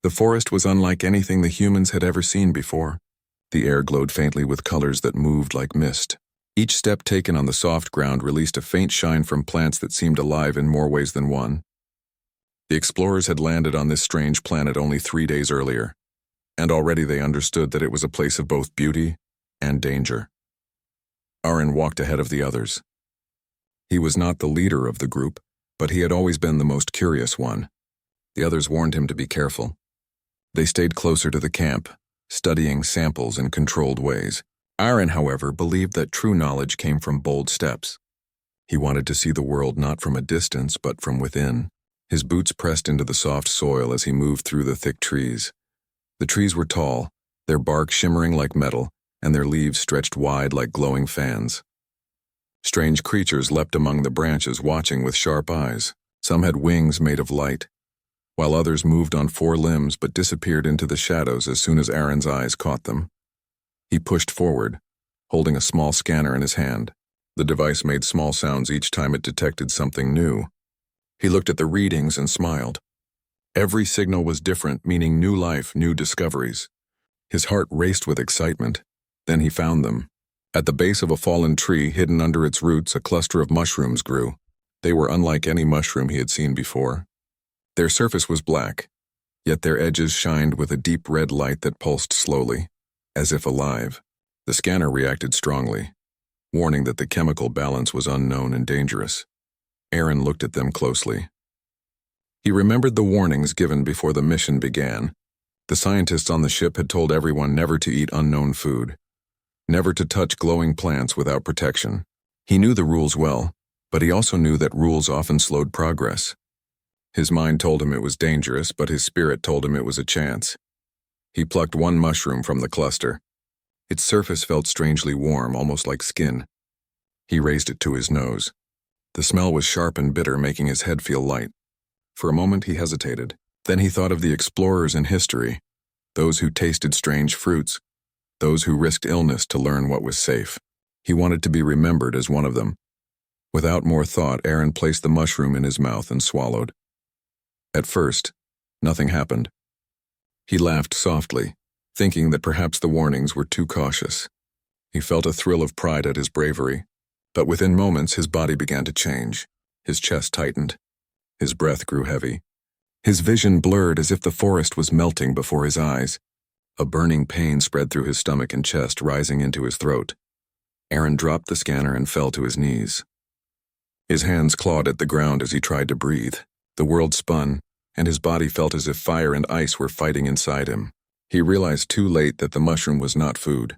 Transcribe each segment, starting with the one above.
The forest was unlike anything the humans had ever seen before. The air glowed faintly with colors that moved like mist. Each step taken on the soft ground released a faint shine from plants that seemed alive in more ways than one. The explorers had landed on this strange planet only 3 days earlier, and already they understood that it was a place of both beauty and danger. Aaron walked ahead of the others. He was not the leader of the group, but he had always been the most curious one. The others warned him to be careful. They stayed closer to the camp, studying samples in controlled ways. Aaron, however, believed that true knowledge came from bold steps. He wanted to see the world not from a distance, but from within. His boots pressed into the soft soil as he moved through the thick trees. The trees were tall, their bark shimmering like metal, and their leaves stretched wide like glowing fans. Strange creatures leapt among the branches, watching with sharp eyes. Some had wings made of light, while others moved on 4 limbs but disappeared into the shadows as soon as Aaron's eyes caught them. He pushed forward, holding a small scanner in his hand. The device made small sounds each time it detected something new. He looked at the readings and smiled. Every signal was different, meaning new life, new discoveries. His heart raced with excitement. Then he found them. At the base of a fallen tree, hidden under its roots, a cluster of mushrooms grew. They were unlike any mushroom he had seen before. Their surface was black, yet their edges shined with a deep red light that pulsed slowly, as if alive. The scanner reacted strongly, warning that the chemical balance was unknown and dangerous. Aaron looked at them closely. He remembered the warnings given before the mission began. The scientists on the ship had told everyone never to eat unknown food, never to touch glowing plants without protection. He knew the rules well, but he also knew that rules often slowed progress. His mind told him it was dangerous, but his spirit told him it was a chance. He plucked one mushroom from the cluster. Its surface felt strangely warm, almost like skin. He raised it to his nose. The smell was sharp and bitter, making his head feel light. For a moment he hesitated. Then he thought of the explorers in history, those who tasted strange fruits, those who risked illness to learn what was safe. He wanted to be remembered as one of them. Without more thought, Aaron placed the mushroom in his mouth and swallowed. At first, nothing happened. He laughed softly, thinking that perhaps the warnings were too cautious. He felt a thrill of pride at his bravery, but within moments his body began to change. His chest tightened. His breath grew heavy. His vision blurred as if the forest was melting before his eyes. A burning pain spread through his stomach and chest, rising into his throat. Aaron dropped the scanner and fell to his knees. His hands clawed at the ground as he tried to breathe. The world spun, and his body felt as if fire and ice were fighting inside him. He realized too late that the mushroom was not food.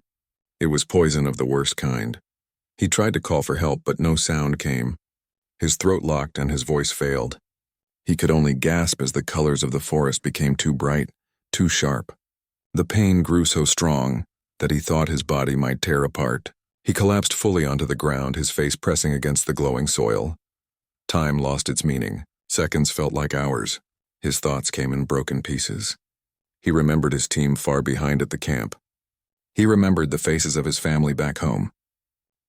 It was poison of the worst kind. He tried to call for help, but no sound came. His throat locked and his voice failed. He could only gasp as the colors of the forest became too bright, too sharp. The pain grew so strong that he thought his body might tear apart. He collapsed fully onto the ground, his face pressing against the glowing soil. Time lost its meaning. Seconds felt like hours. His thoughts came in broken pieces. He remembered his team far behind at the camp. He remembered the faces of his family back home.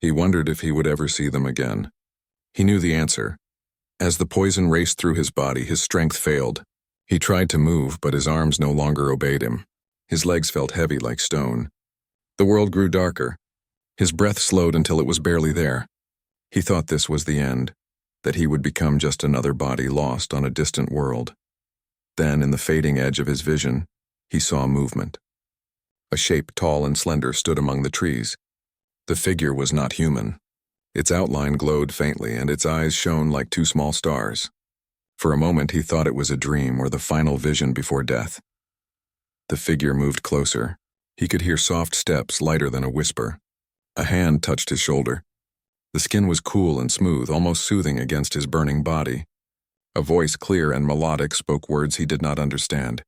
He wondered if he would ever see them again. He knew the answer. As the poison raced through his body, his strength failed. He tried to move, but his arms no longer obeyed him. His legs felt heavy like stone. The world grew darker. His breath slowed until it was barely there. He thought this was the end, that he would become just another body lost on a distant world. Then, in the fading edge of his vision, he saw movement. A shape tall and slender stood among the trees. The figure was not human. Its outline glowed faintly, and its eyes shone like 2 small stars. For a moment he thought it was a dream or the final vision before death. The figure moved closer. He could hear soft steps, lighter than a whisper. A hand touched his shoulder. The skin was cool and smooth, almost soothing against his burning body. A voice, clear and melodic, spoke words he did not understand.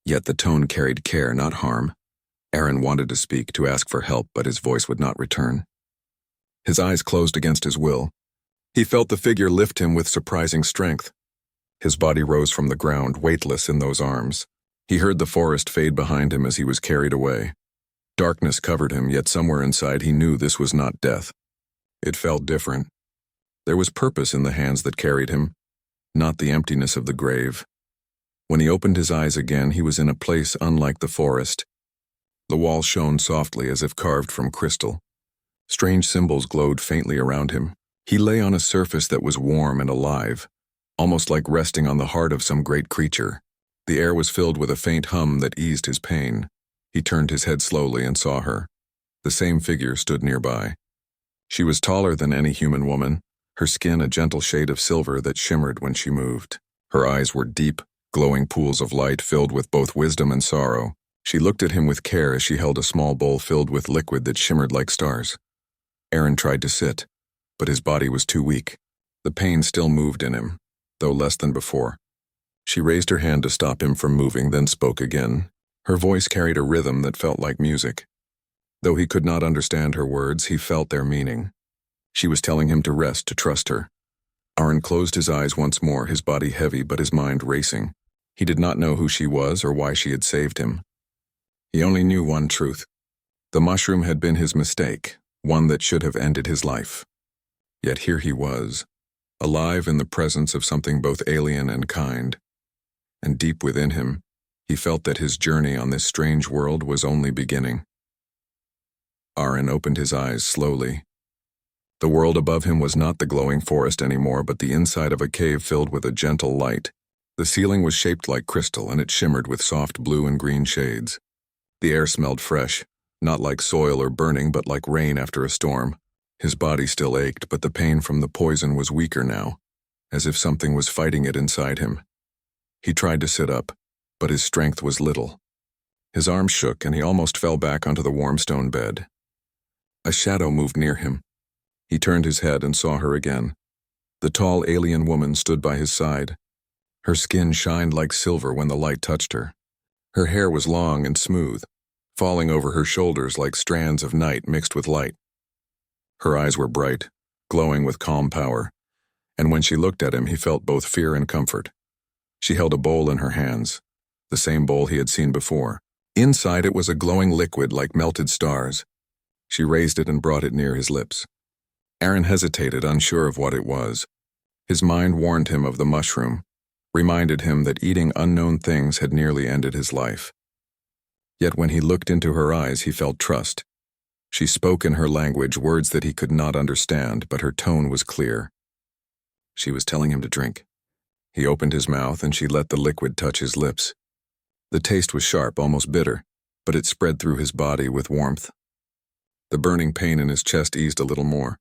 Yet the tone carried care, not harm. Aaron wanted to speak, to ask for help, but his voice would not return. His eyes closed against his will. He felt the figure lift him with surprising strength. His body rose from the ground, weightless in those arms. He heard the forest fade behind him as he was carried away. Darkness covered him, yet somewhere inside he knew this was not death. It felt different. There was purpose in the hands that carried him, not the emptiness of the grave. When he opened his eyes again, he was in a place unlike the forest. The walls shone softly as if carved from crystal. Strange symbols glowed faintly around him. He lay on a surface that was warm and alive, almost like resting on the heart of some great creature. The air was filled with a faint hum that eased his pain. He turned his head slowly and saw her. The same figure stood nearby. She was taller than any human woman, her skin a gentle shade of silver that shimmered when she moved. Her eyes were deep, glowing pools of light filled with both wisdom and sorrow. She looked at him with care as she held a small bowl filled with liquid that shimmered like stars. Aaron tried to sit, but his body was too weak. The pain still moved in him, though less than before. She raised her hand to stop him from moving, then spoke again. Her voice carried a rhythm that felt like music. Though he could not understand her words, he felt their meaning. She was telling him to rest, to trust her. Aaron closed his eyes once more, his body heavy but his mind racing. He did not know who she was or why she had saved him. He only knew one truth. The mushroom had been his mistake, one that should have ended his life. Yet here he was, alive in the presence of something both alien and kind. And deep within him, he felt that his journey on this strange world was only beginning. Aaron opened his eyes slowly. The world above him was not the glowing forest anymore, but the inside of a cave filled with a gentle light. The ceiling was shaped like crystal, and it shimmered with soft blue and green shades. The air smelled fresh, not like soil or burning, but like rain after a storm. His body still ached, but the pain from the poison was weaker now, as if something was fighting it inside him. He tried to sit up, but his strength was little. His arms shook, and he almost fell back onto the warm stone bed. A shadow moved near him. He turned his head and saw her again. The tall alien woman stood by his side. Her skin shined like silver when the light touched her. Her hair was long and smooth, falling over her shoulders like strands of night mixed with light. Her eyes were bright, glowing with calm power, and when she looked at him, he felt both fear and comfort. She held a bowl in her hands, the same bowl he had seen before. Inside it was a glowing liquid like melted stars. She raised it and brought it near his lips. Aaron hesitated, unsure of what it was. His mind warned him of the mushroom, reminded him that eating unknown things had nearly ended his life. Yet when he looked into her eyes, he felt trust. She spoke in her language, words that he could not understand, but her tone was clear. She was telling him to drink. He opened his mouth, and she let the liquid touch his lips. The taste was sharp, almost bitter, but it spread through his body with warmth. The burning pain in his chest eased a little more.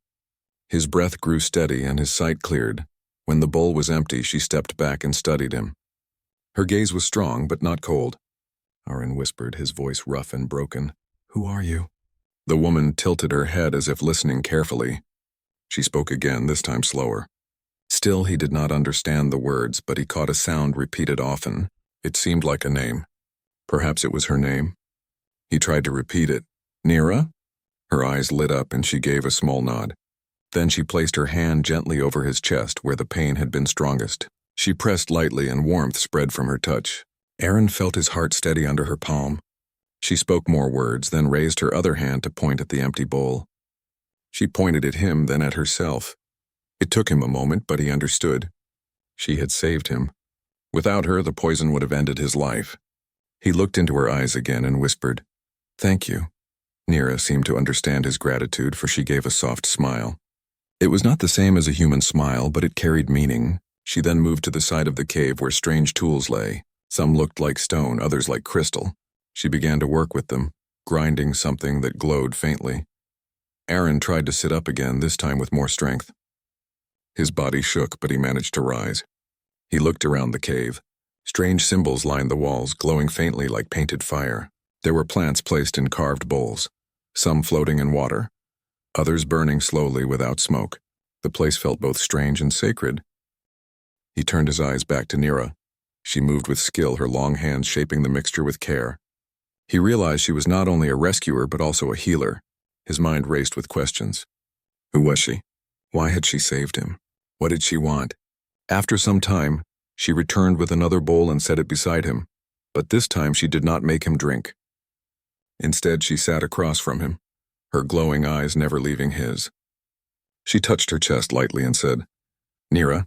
His breath grew steady, and his sight cleared. When the bowl was empty, she stepped back and studied him. Her gaze was strong, but not cold. Aaron whispered, his voice rough and broken. "Who are you?" The woman tilted her head as if listening carefully. She spoke again, this time slower. Still, he did not understand the words, but he caught a sound repeated often. It seemed like a name. Perhaps it was her name. He tried to repeat it. "Nira?" Her eyes lit up, and she gave a small nod. Then she placed her hand gently over his chest where the pain had been strongest. She pressed lightly, and warmth spread from her touch. Aaron felt his heart steady under her palm. She spoke more words, then raised her other hand to point at the empty bowl. She pointed at him, then at herself. It took him a moment, but he understood. She had saved him. Without her, the poison would have ended his life. He looked into her eyes again and whispered, "Thank you." Nira seemed to understand his gratitude, for she gave a soft smile. It was not the same as a human smile, but it carried meaning. She then moved to the side of the cave where strange tools lay. Some looked like stone, others like crystal. She began to work with them, grinding something that glowed faintly. Aaron tried to sit up again, this time with more strength. His body shook, but he managed to rise. He looked around the cave. Strange symbols lined the walls, glowing faintly like painted fire. There were plants placed in carved bowls, some floating in water, others burning slowly without smoke. The place felt both strange and sacred. He turned his eyes back to Nira. She moved with skill, her long hands shaping the mixture with care. He realized she was not only a rescuer but also a healer. His mind raced with questions. Who was she? Why had she saved him? What did she want? After some time, she returned with another bowl and set it beside him, but this time she did not make him drink. Instead, she sat across from him, her glowing eyes never leaving his. She touched her chest lightly and said, "Nira."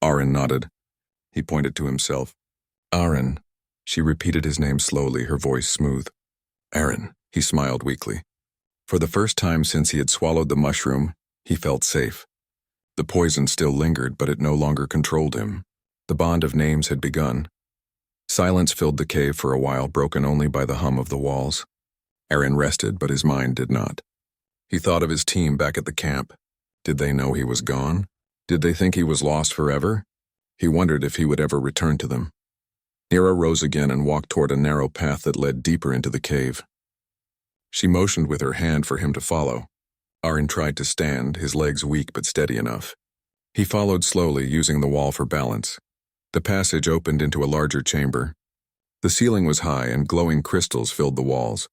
Aaron nodded. He pointed to himself. Aaron. She repeated his name slowly, her voice smooth. Aaron, he smiled weakly. For the first time since he had swallowed the mushroom, he felt safe. The poison still lingered, but it no longer controlled him. The bond of names had begun. Silence filled the cave for a while, broken only by the hum of the walls. Aaron rested, but his mind did not. He thought of his team back at the camp. Did they know he was gone? Did they think he was lost forever? He wondered if he would ever return to them. Nira rose again and walked toward a narrow path that led deeper into the cave. She motioned with her hand for him to follow. Aaron tried to stand, his legs weak but steady enough. He followed slowly, using the wall for balance. The passage opened into a larger chamber. The ceiling was high and glowing crystals filled the walls.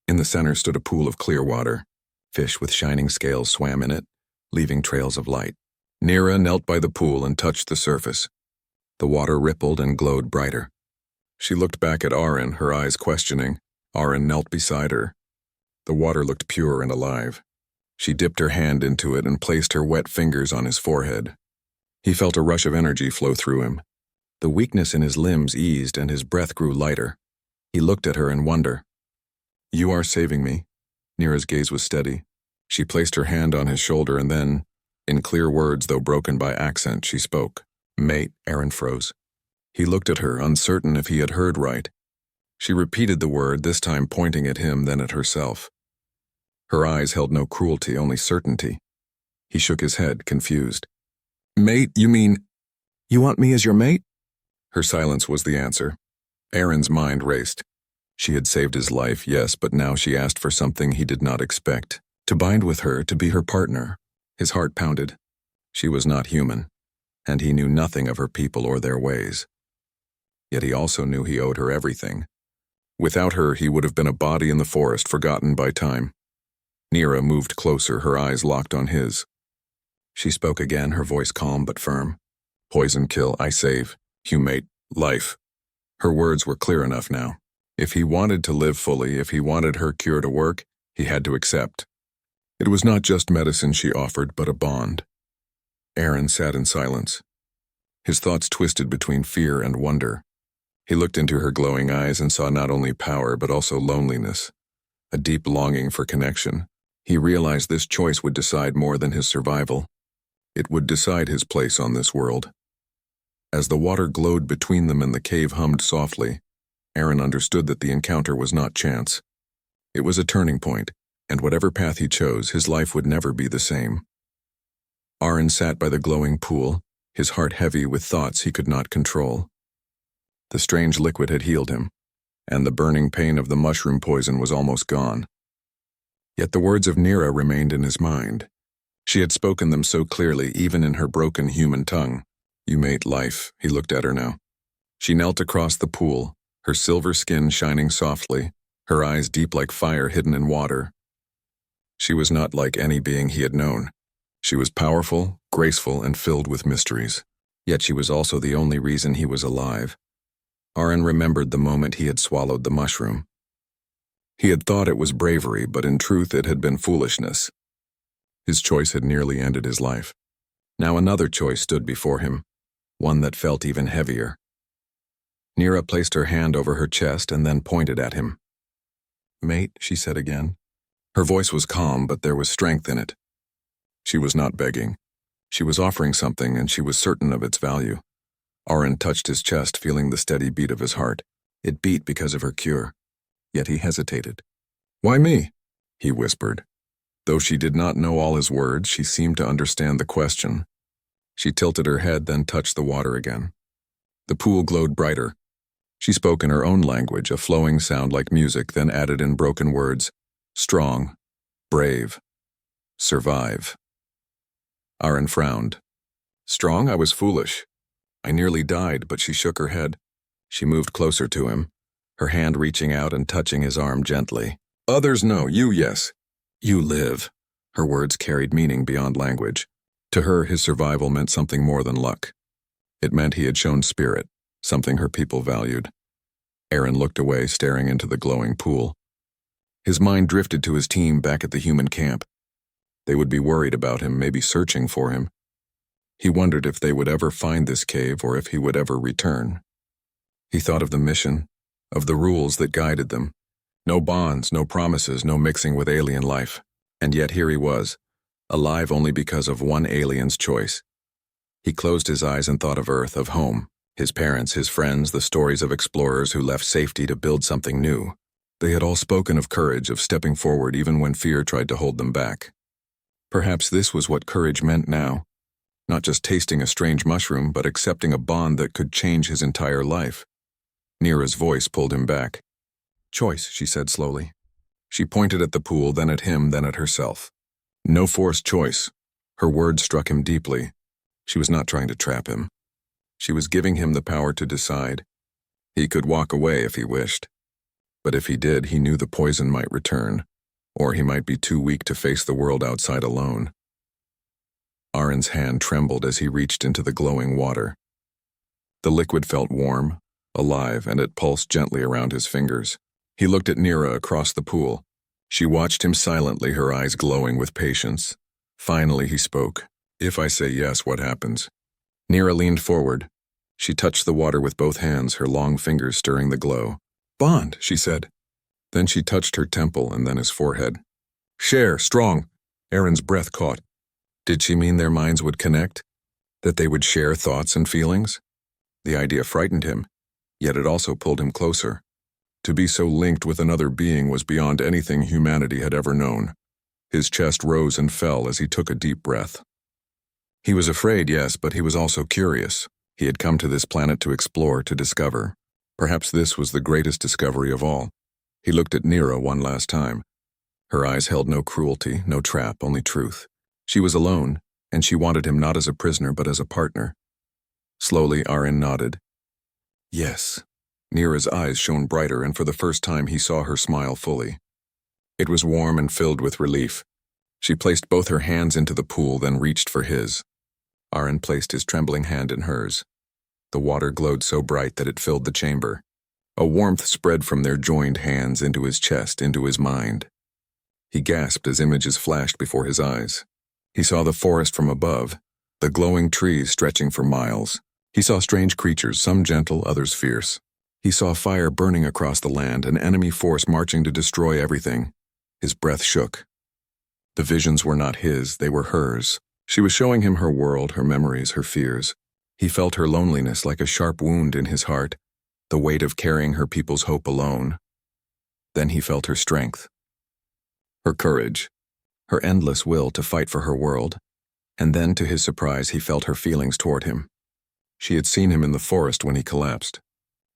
In the center stood a pool of clear water. Fish with shining scales swam in it, leaving trails of light. Nira knelt by the pool and touched the surface. The water rippled and glowed brighter. She looked back at Aaron, her eyes questioning. Aaron knelt beside her. The water looked pure and alive. She dipped her hand into it and placed her wet fingers on his forehead. He felt a rush of energy flow through him. The weakness in his limbs eased and his breath grew lighter. He looked at her in wonder. You are saving me. Nira's gaze was steady. She placed her hand on his shoulder and then, in clear words though broken by accent, she spoke. Mate, Aaron froze. He looked at her, uncertain if he had heard right. She repeated the word, this time pointing at him, then at herself. Her eyes held no cruelty, only certainty. He shook his head, confused. Mate, you mean, you want me as your mate? Her silence was the answer. Aaron's mind raced. She had saved his life, yes, but now she asked for something he did not expect. To bind with her, to be her partner. His heart pounded. She was not human, and he knew nothing of her people or their ways. Yet he also knew he owed her everything. Without her, he would have been a body in the forest, forgotten by time. Nira moved closer, her eyes locked on his. She spoke again, her voice calm but firm. Poison kill, I save. Humate, life. Her words were clear enough now. If he wanted to live fully, if he wanted her cure to work, he had to accept. It was not just medicine she offered, but a bond. Aaron sat in silence. His thoughts twisted between fear and wonder. He looked into her glowing eyes and saw not only power, but also loneliness, a deep longing for connection. He realized this choice would decide more than his survival. It would decide his place on this world. As the water glowed between them and the cave hummed softly, Aaron understood that the encounter was not chance. It was a turning point, and whatever path he chose, his life would never be the same. Aaron sat by the glowing pool, his heart heavy with thoughts he could not control. The strange liquid had healed him, and the burning pain of the mushroom poison was almost gone. Yet the words of Nira remained in his mind. She had spoken them so clearly, even in her broken human tongue. You made life, he looked at her now. She knelt across the pool, her silver skin shining softly, her eyes deep like fire hidden in water. She was not like any being he had known. She was powerful, graceful, and filled with mysteries. Yet she was also the only reason he was alive. Aaron remembered the moment he had swallowed the mushroom. He had thought it was bravery, but in truth it had been foolishness. His choice had nearly ended his life. Now another choice stood before him, one that felt even heavier. Nira placed her hand over her chest and then pointed at him. Mate, she said again. Her voice was calm, but there was strength in it. She was not begging. She was offering something, and she was certain of its value. Aaron touched his chest, feeling the steady beat of his heart. It beat because of her cure. Yet he hesitated. Why me? He whispered. Though she did not know all his words, she seemed to understand the question. She tilted her head, then touched the water again. The pool glowed brighter. She spoke in her own language, a flowing sound like music, then added in broken words, strong, brave, survive. Aaron frowned. Strong? I was foolish. I nearly died, but she shook her head. She moved closer to him, her hand reaching out and touching his arm gently. Others no, you yes. You live. Her words carried meaning beyond language. To her, his survival meant something more than luck. It meant he had shown spirit, something her people valued. Aaron looked away, staring into the glowing pool. His mind drifted to his team back at the human camp. They would be worried about him, maybe searching for him. He wondered if they would ever find this cave or if he would ever return. He thought of the mission, of the rules that guided them. No bonds, no promises, no mixing with alien life. And yet here he was, alive only because of one alien's choice. He closed his eyes and thought of Earth, of home, his parents, his friends, the stories of explorers who left safety to build something new. They had all spoken of courage, of stepping forward even when fear tried to hold them back. Perhaps this was what courage meant now. Not just tasting a strange mushroom, but accepting a bond that could change his entire life. Nira's voice pulled him back. "Choice," she said slowly. She pointed at the pool, then at him, then at herself. No forced choice. Her words struck him deeply. She was not trying to trap him. She was giving him the power to decide. He could walk away if he wished. But if he did, he knew the poison might return, or he might be too weak to face the world outside alone. Arin's hand trembled as he reached into the glowing water. The liquid felt warm, alive, and it pulsed gently around his fingers. He looked at Nira across the pool. She watched him silently, her eyes glowing with patience. Finally he spoke. "If I say yes, what happens?" Nira leaned forward. She touched the water with both hands, her long fingers stirring the glow. "Bond," she said. Then she touched her temple and then his forehead. "Share, strong." Arin's breath caught. Did she mean their minds would connect? That they would share thoughts and feelings? The idea frightened him, yet it also pulled him closer. To be so linked with another being was beyond anything humanity had ever known. His chest rose and fell as he took a deep breath. He was afraid, yes, but he was also curious. He had come to this planet to explore, to discover. Perhaps this was the greatest discovery of all. He looked at Nira one last time. Her eyes held no cruelty, no trap, only truth. She was alone, and she wanted him not as a prisoner but as a partner. Slowly, Arin nodded. Yes. Nira's eyes shone brighter, and for the first time he saw her smile fully. It was warm and filled with relief. She placed both her hands into the pool, then reached for his. Arin placed his trembling hand in hers. The water glowed so bright that it filled the chamber. A warmth spread from their joined hands into his chest, into his mind. He gasped as images flashed before his eyes. He saw the forest from above, the glowing trees stretching for miles. He saw strange creatures, some gentle, others fierce. He saw fire burning across the land, an enemy force marching to destroy everything. His breath shook. The visions were not his, they were hers. She was showing him her world, her memories, her fears. He felt her loneliness like a sharp wound in his heart, the weight of carrying her people's hope alone. Then he felt her strength, her courage, her endless will to fight for her world. And then, to his surprise, he felt her feelings toward him. She had seen him in the forest when he collapsed.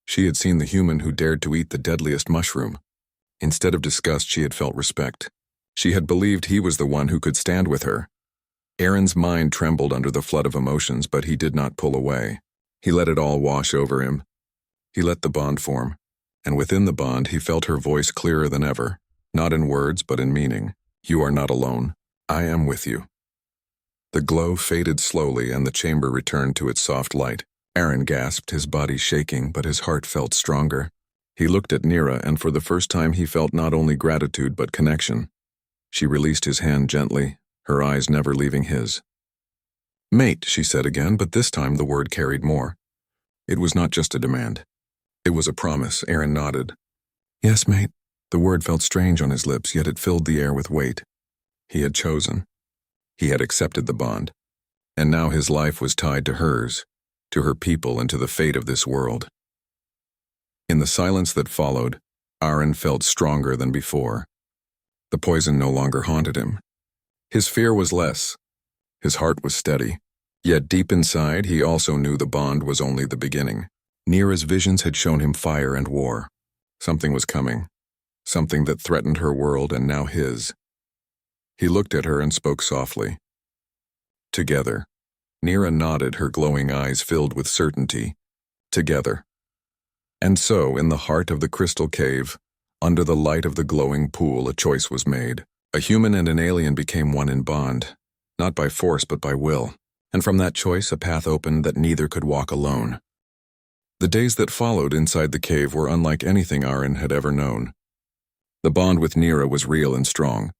She had seen the human who dared to eat the deadliest mushroom. Instead of disgust, she had felt respect. She had believed he was the one who could stand with her. Arin's mind trembled under the flood of emotions, but he did not pull away. He let it all wash over him. He let the bond form, and within the bond he felt her voice clearer than ever, not in words but in meaning. "You are not alone. I am with you." The glow faded slowly and the chamber returned to its soft light. Arin gasped, his body shaking, but his heart felt stronger. He looked at Nira, and for the first time he felt not only gratitude but connection. She released his hand gently, her eyes never leaving his. "Mate," she said again, but this time the word carried more. It was not just a demand. It was a promise. Arin nodded. "Yes, mate." The word felt strange on his lips, yet it filled the air with weight. He had chosen. He had accepted the bond. And now his life was tied to hers, to her people, and to the fate of this world. In the silence that followed, Arin felt stronger than before. The poison no longer haunted him. His fear was less. His heart was steady. Yet deep inside, he also knew the bond was only the beginning. Nira's visions had shown him fire and war. Something was coming. Something that threatened her world and now his. He looked at her and spoke softly. Together. Nira nodded, her glowing eyes filled with certainty. Together. And so, in the heart of the crystal cave, under the light of the glowing pool, a choice was made. A human and an alien became one in bond, not by force but by will. And from that choice, a path opened that neither could walk alone. The days that followed inside the cave were unlike anything Arin had ever known. The bond with Nira was real and strong.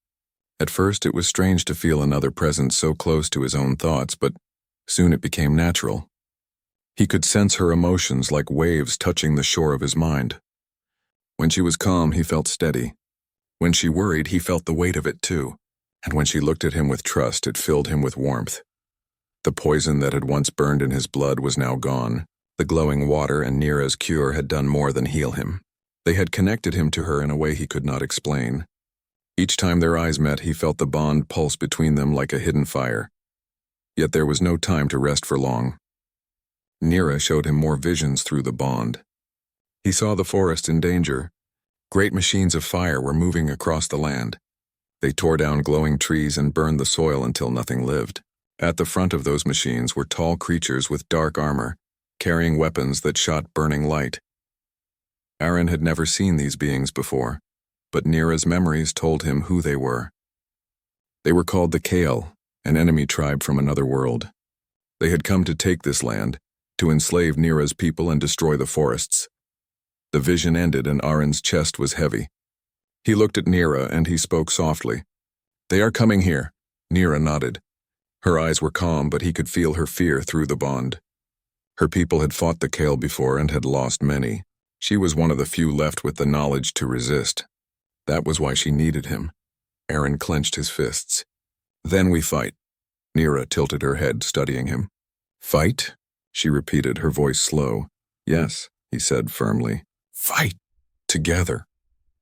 At first, it was strange to feel another presence so close to his own thoughts, but soon it became natural. He could sense her emotions like waves touching the shore of his mind. When she was calm, he felt steady. When she worried, he felt the weight of it too. And when she looked at him with trust, it filled him with warmth. The poison that had once burned in his blood was now gone. The glowing water and Nira's cure had done more than heal him. They had connected him to her in a way he could not explain. Each time their eyes met, he felt the bond pulse between them like a hidden fire. Yet there was no time to rest for long. Nira showed him more visions through the bond. He saw the forest in danger. Great machines of fire were moving across the land. They tore down glowing trees and burned the soil until nothing lived. At the front of those machines were tall creatures with dark armor, carrying weapons that shot burning light. Aaron had never seen these beings before, but Nira's memories told him who they were. They were called the Kale, an enemy tribe from another world. They had come to take this land, to enslave Nira's people and destroy the forests. The vision ended and Aaron's chest was heavy. He looked at Nira and he spoke softly. "They are coming here." Nira nodded. Her eyes were calm, but he could feel her fear through the bond. Her people had fought the Kale before and had lost many. She was one of the few left with the knowledge to resist. That was why she needed him. Aaron clenched his fists. "Then we fight." Nira tilted her head, studying him. "Fight?" she repeated, her voice slow. "Yes," he said firmly. "Fight! Together."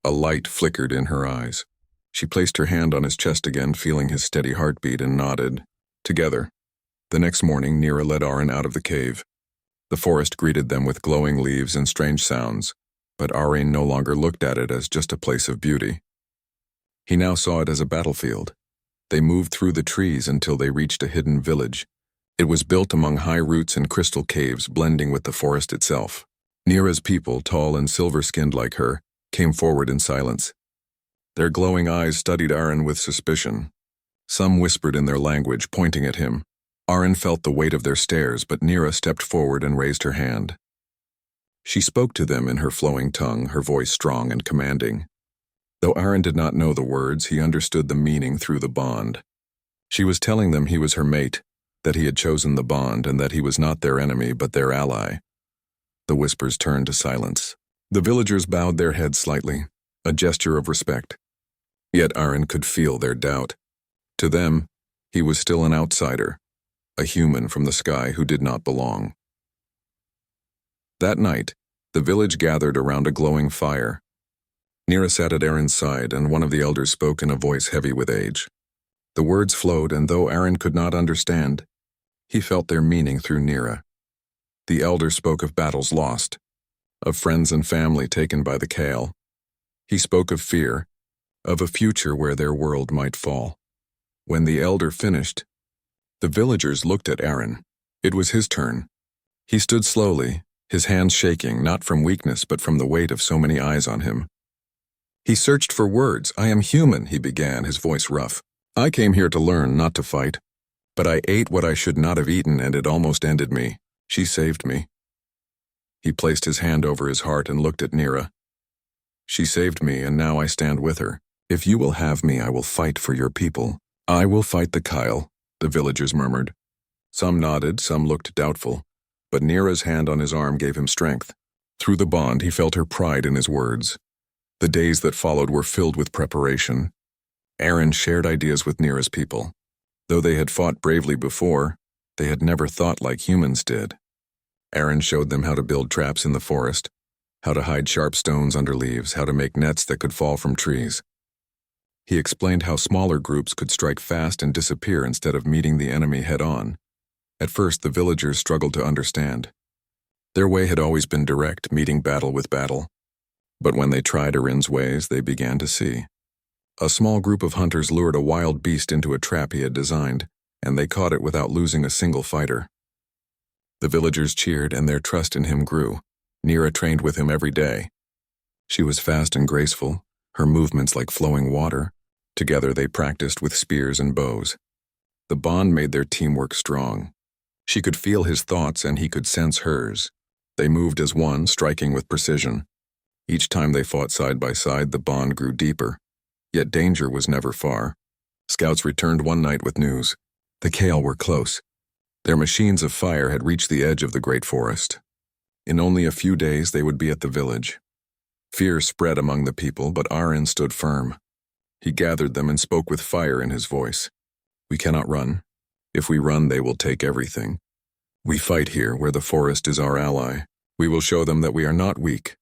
A light flickered in her eyes. She placed her hand on his chest again, feeling his steady heartbeat, and nodded. Together. The next morning, Nira led Aaron out of the cave. The forest greeted them with glowing leaves and strange sounds, but Aaron no longer looked at it as just a place of beauty. He now saw it as a battlefield. They moved through the trees until they reached a hidden village. It was built among high roots and crystal caves blending with the forest itself. Nira's people, tall and silver-skinned like her, came forward in silence. Their glowing eyes studied Aaron with suspicion. Some whispered in their language, pointing at him. Aaron felt the weight of their stares, but Nira stepped forward and raised her hand. She spoke to them in her flowing tongue, her voice strong and commanding. Though Aaron did not know the words, he understood the meaning through the bond. She was telling them he was her mate, that he had chosen the bond, and that he was not their enemy but their ally. The whispers turned to silence. The villagers bowed their heads slightly, a gesture of respect. Yet Aaron could feel their doubt. To them, he was still an outsider, a human from the sky who did not belong. That night, the village gathered around a glowing fire. Nira sat at Aaron's side, and one of the elders spoke in a voice heavy with age. The words flowed, and though Aaron could not understand, he felt their meaning through Nira. The elder spoke of battles lost, of friends and family taken by the Kale. He spoke of fear, of a future where their world might fall. When the elder finished, the villagers looked at Aaron. It was his turn. He stood slowly, his hands shaking, not from weakness but from the weight of so many eyes on him. He searched for words. "I am human," he began, his voice rough. "I came here to learn, not to fight. But I ate what I should not have eaten, and it almost ended me. She saved me." He placed his hand over his heart and looked at Nira. "She saved me, and now I stand with her. If you will have me, I will fight for your people." "I will fight the Kyle," the villagers murmured. Some nodded, some looked doubtful, but Nira's hand on his arm gave him strength. Through the bond, he felt her pride in his words. The days that followed were filled with preparation. Aaron shared ideas with Nira's people. Though they had fought bravely before, they had never thought like humans did. Aaron showed them how to build traps in the forest, how to hide sharp stones under leaves, how to make nets that could fall from trees. He explained how smaller groups could strike fast and disappear instead of meeting the enemy head-on. At first, the villagers struggled to understand. Their way had always been direct, meeting battle with battle. But when they tried Aaron's ways, they began to see. A small group of hunters lured a wild beast into a trap he had designed, and they caught it without losing a single fighter. The villagers cheered, and their trust in him grew. Nira trained with him every day. She was fast and graceful, her movements like flowing water. Together they practiced with spears and bows. The bond made their teamwork strong. She could feel his thoughts and he could sense hers. They moved as one, striking with precision. Each time they fought side by side, the bond grew deeper. Yet danger was never far. Scouts returned one night with news. The Kale were close. Their machines of fire had reached the edge of the great forest. In only a few days they would be at the village. Fear spread among the people, but Aaron stood firm. He gathered them and spoke with fire in his voice. "We cannot run. If we run, they will take everything. We fight here, where the forest is our ally. We will show them that we are not weak."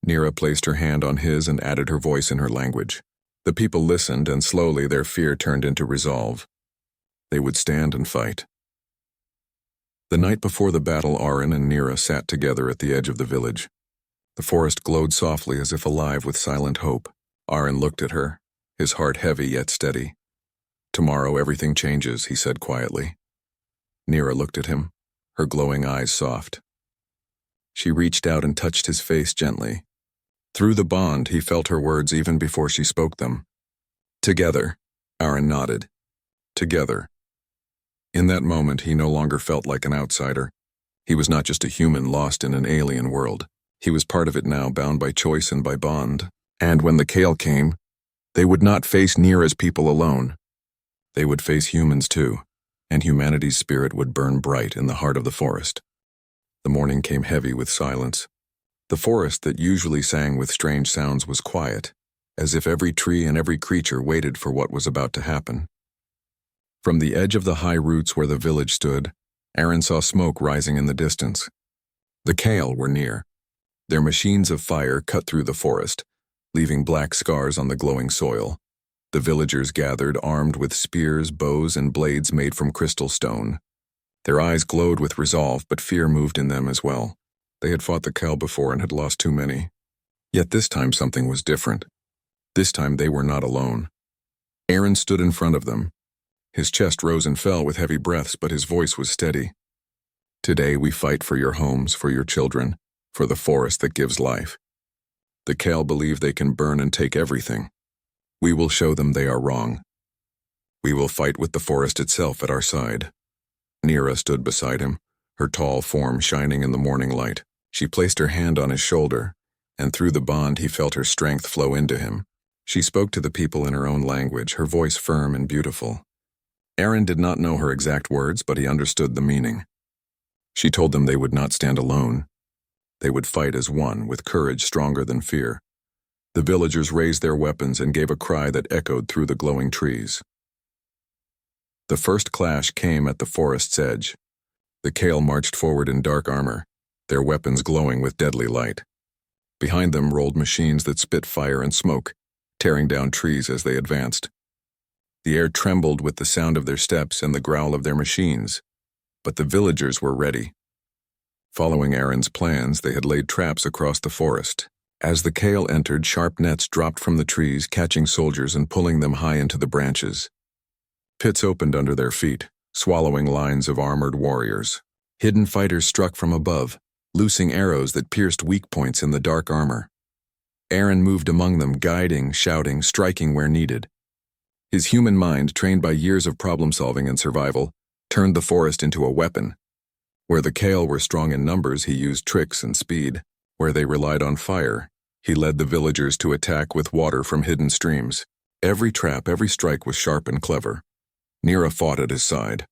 Nira placed her hand on his and added her voice in her language. The people listened, and slowly their fear turned into resolve. They would stand and fight. The night before the battle, Aaron and Nira sat together at the edge of the village. The forest glowed softly as if alive with silent hope. Aaron looked at her, his heart heavy yet steady. "Tomorrow everything changes," he said quietly. Nira looked at him, her glowing eyes soft. She reached out and touched his face gently. Through the bond, he felt her words even before she spoke them. "Together," Aaron nodded. "Together." In that moment, he no longer felt like an outsider. He was not just a human lost in an alien world. He was part of it now, bound by choice and by bond. And when the Kale came, they would not face Nira's people alone. They would face humans too, and humanity's spirit would burn bright in the heart of the forest. The morning came heavy with silence. The forest that usually sang with strange sounds was quiet, as if every tree and every creature waited for what was about to happen. From the edge of the high roots where the village stood, Aaron saw smoke rising in the distance. The Kale were near. Their machines of fire cut through the forest, leaving black scars on the glowing soil. The villagers gathered, armed with spears, bows, and blades made from crystal stone. Their eyes glowed with resolve, but fear moved in them as well. They had fought the Kale before and had lost too many. Yet this time something was different. This time they were not alone. Aaron stood in front of them. His chest rose and fell with heavy breaths, but his voice was steady. "Today we fight for your homes, for your children, for the forest that gives life. The Kale believe they can burn and take everything. We will show them they are wrong. We will fight with the forest itself at our side." Nira stood beside him, her tall form shining in the morning light. She placed her hand on his shoulder, and through the bond he felt her strength flow into him. She spoke to the people in her own language, her voice firm and beautiful. Aaron did not know her exact words, but he understood the meaning. She told them they would not stand alone. They would fight as one, with courage stronger than fear. The villagers raised their weapons and gave a cry that echoed through the glowing trees. The first clash came at the forest's edge. The Kale marched forward in dark armor, their weapons glowing with deadly light. Behind them rolled machines that spit fire and smoke, tearing down trees as they advanced. The air trembled with the sound of their steps and the growl of their machines, but the villagers were ready. Following Aaron's plans, they had laid traps across the forest. As the Kale entered, sharp nets dropped from the trees, catching soldiers and pulling them high into the branches. Pits opened under their feet, swallowing lines of armored warriors. Hidden fighters struck from above, loosing arrows that pierced weak points in the dark armor. Aaron moved among them, guiding, shouting, striking where needed. His human mind, trained by years of problem-solving and survival, turned the forest into a weapon. Where the Kale were strong in numbers, he used tricks and speed. Where they relied on fire, he led the villagers to attack with water from hidden streams. Every trap, every strike was sharp and clever. Nira fought at his side.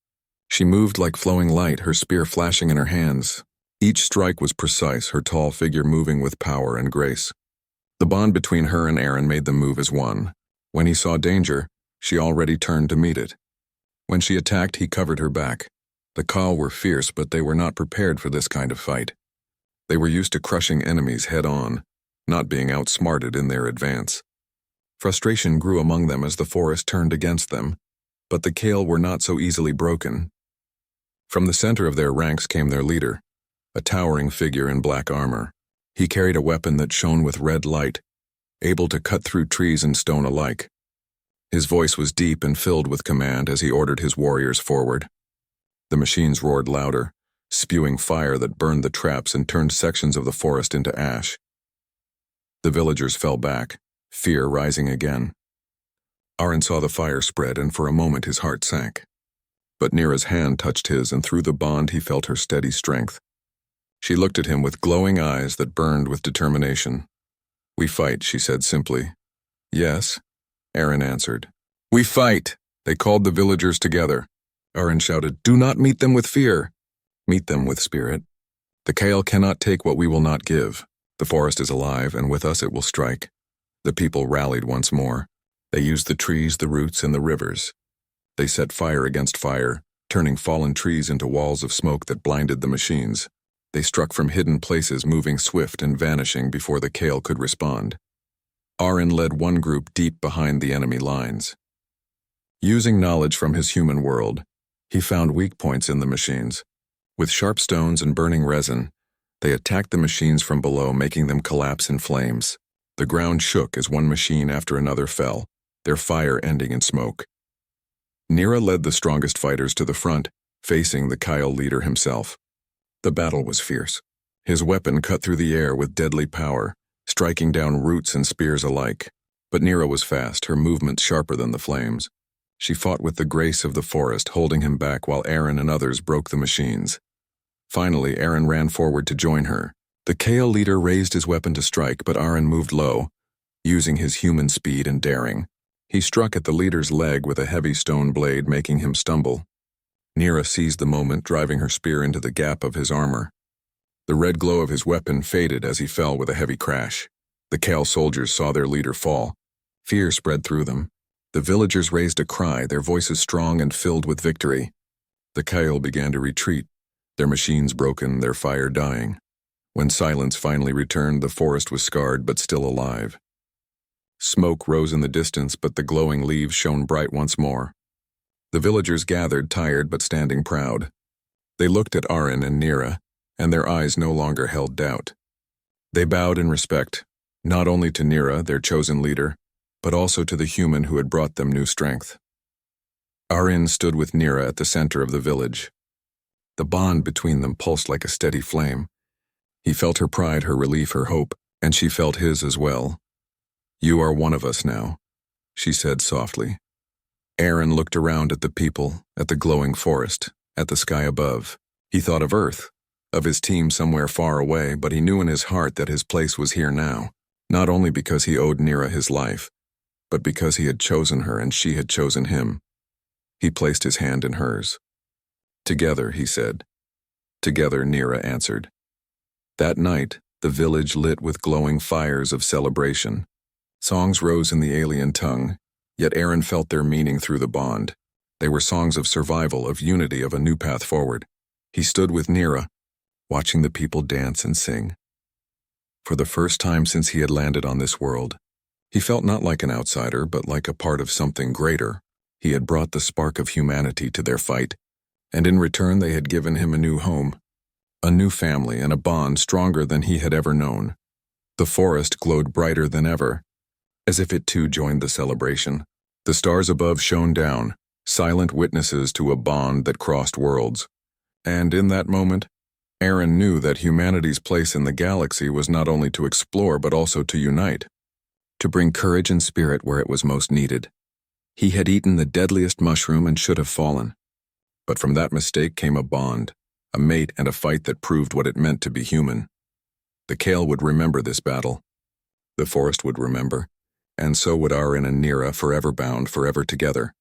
She moved like flowing light, her spear flashing in her hands. Each strike was precise, her tall figure moving with power and grace. The bond between her and Aaron made them move as one. When he saw danger, she already turned to meet it. When she attacked, he covered her back. The Kale were fierce, but they were not prepared for this kind of fight. They were used to crushing enemies head-on, not being outsmarted in their advance. Frustration grew among them as the forest turned against them, but the Kale were not so easily broken. From the center of their ranks came their leader, a towering figure in black armor. He carried a weapon that shone with red light, able to cut through trees and stone alike. His voice was deep and filled with command as he ordered his warriors forward. The machines roared louder, spewing fire that burned the traps and turned sections of the forest into ash. The villagers fell back, fear rising again. Aaron saw the fire spread, and for a moment his heart sank. But Nira's hand touched his, and through the bond he felt her steady strength. She looked at him with glowing eyes that burned with determination. "We fight," she said simply. "Yes," Aaron answered. "We fight!" They called the villagers together. Aaron shouted, "Do not meet them with fear. Meet them with spirit. The Kale cannot take what we will not give. The forest is alive, and with us it will strike." The people rallied once more. They used the trees, the roots, and the rivers. They set fire against fire, turning fallen trees into walls of smoke that blinded the machines. They struck from hidden places, moving swift and vanishing before the Kale could respond. Aaron led one group deep behind the enemy lines. Using knowledge from his human world, he found weak points in the machines. With sharp stones and burning resin, they attacked the machines from below, making them collapse in flames. The ground shook as one machine after another fell, their fire ending in smoke. Nira led the strongest fighters to the front, facing the Kyle leader himself. The battle was fierce. His weapon cut through the air with deadly power, striking down roots and spears alike. But Nira was fast, her movements sharper than the flames. She fought with the grace of the forest, holding him back while Aaron and others broke the machines. Finally, Aaron ran forward to join her. The Kale leader raised his weapon to strike, but Aaron moved low, using his human speed and daring. He struck at the leader's leg with a heavy stone blade, making him stumble. Nira seized the moment, driving her spear into the gap of his armor. The red glow of his weapon faded as he fell with a heavy crash. The Kale soldiers saw their leader fall. Fear spread through them. The villagers raised a cry, their voices strong and filled with victory. The Kale began to retreat, their machines broken, their fire dying. When silence finally returned, the forest was scarred but still alive. Smoke rose in the distance, but the glowing leaves shone bright once more. The villagers gathered, tired but standing proud. They looked at Aaron and Nira, and their eyes no longer held doubt. They bowed in respect, not only to Nira, their chosen leader, but also to the human who had brought them new strength. Aaron stood with Nira at the center of the village. The bond between them pulsed like a steady flame. He felt her pride, her relief, her hope, and she felt his as well. "You are one of us now," she said softly. Aaron looked around at the people, at the glowing forest, at the sky above. He thought of Earth, of his team somewhere far away, but he knew in his heart that his place was here now, not only because he owed Nira his life, but because he had chosen her and she had chosen him. He placed his hand in hers. "Together," he said. "Together," Nira answered. That night, the village lit with glowing fires of celebration. Songs rose in the alien tongue, yet Aaron felt their meaning through the bond. They were songs of survival, of unity, of a new path forward. He stood with Nira, watching the people dance and sing. For the first time since he had landed on this world, he felt not like an outsider, but like a part of something greater. He had brought the spark of humanity to their fight, and in return they had given him a new home, a new family, and a bond stronger than he had ever known. The forest glowed brighter than ever, as if it too joined the celebration. The stars above shone down, silent witnesses to a bond that crossed worlds. And in that moment, Aaron knew that humanity's place in the galaxy was not only to explore but also to unite, to bring courage and spirit where it was most needed. He had eaten the deadliest mushroom and should have fallen. But from that mistake came a bond, a mate and a fight that proved what it meant to be human. The Kale would remember this battle. The forest would remember. And so would Aaron and Nira, forever bound, forever together.